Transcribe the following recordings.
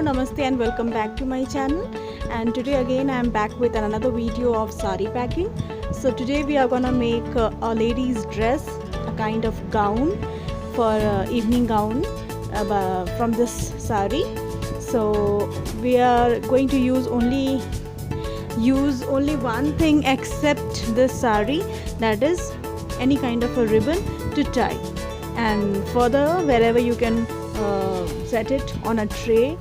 Namaste and welcome back to my channel. And today again I am back with another video of sari packing. So today we are gonna make a lady's dress, a kind of gown for evening gown from this sari. So we are going to use only one thing except this sari, that is any kind of a ribbon to tie, and further wherever you can set it on a tray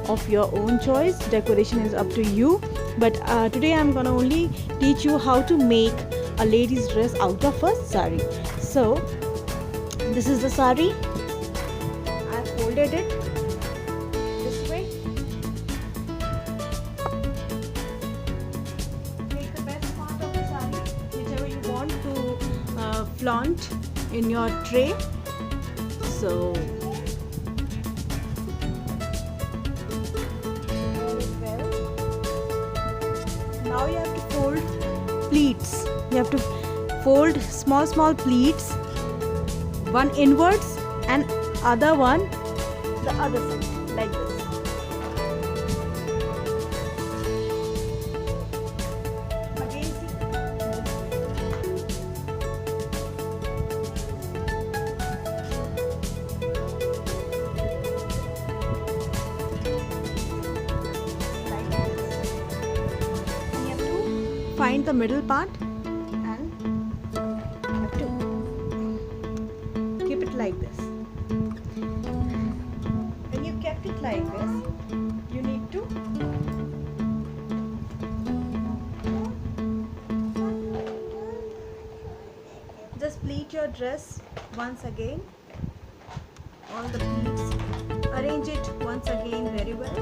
of your own choice. Decoration is up to you, but today I'm gonna only teach you how to make a lady's dress out of a sari. So this is the sari. I folded it this way. Take the best part of the sari, whichever you want to flaunt in your tray. So now you have to fold pleats. You have to fold small pleats, one inwards and other one the other side, like this. Again, see, find the middle part and have to keep it like this. When you kept it like this, you need to just pleat your dress once again. All the pleats, arrange it once again very well.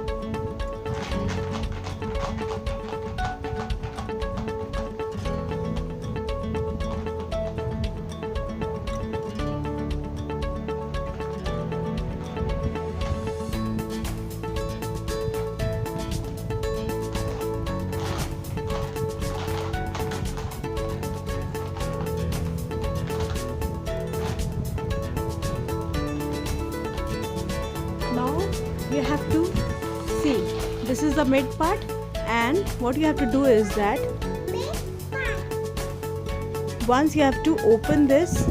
Now you have to see, this is the mid part, and what you have to do is that once you have to open this,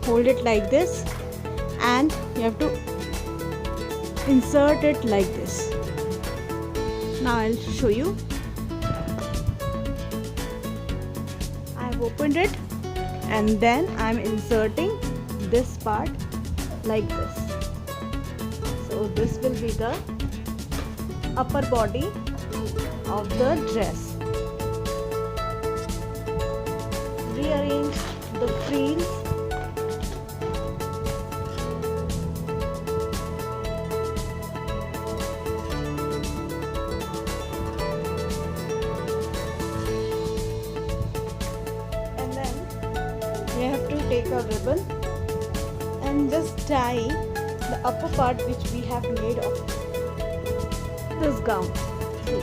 hold it like this, and you have to insert it like this. Now I'll show you. I have opened it and then I'm inserting this part like this. So this will be the upper body of the dress. Rearrange the frills. And then you have to take a ribbon and just tie the upper part which we have made of this gown. See.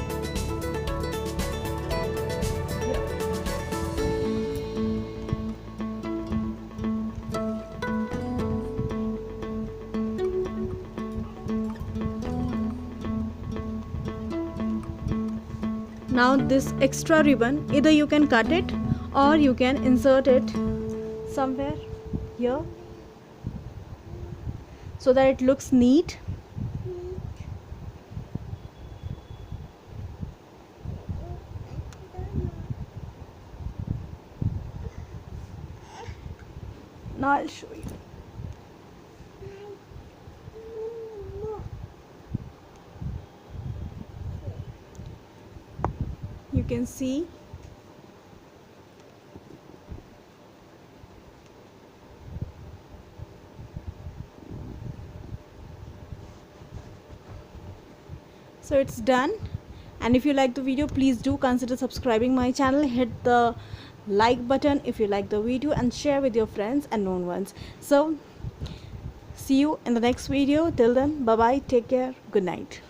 Now this extra ribbon, either you can cut it or you can insert it somewhere here so that it looks neat. Now I'll show you. You can see so it's done. And if you like the video, please do consider subscribing my channel. Hit the like button if you like the video and share with your friends and known ones. So see you in the next video. Till then, bye bye, take care, good night.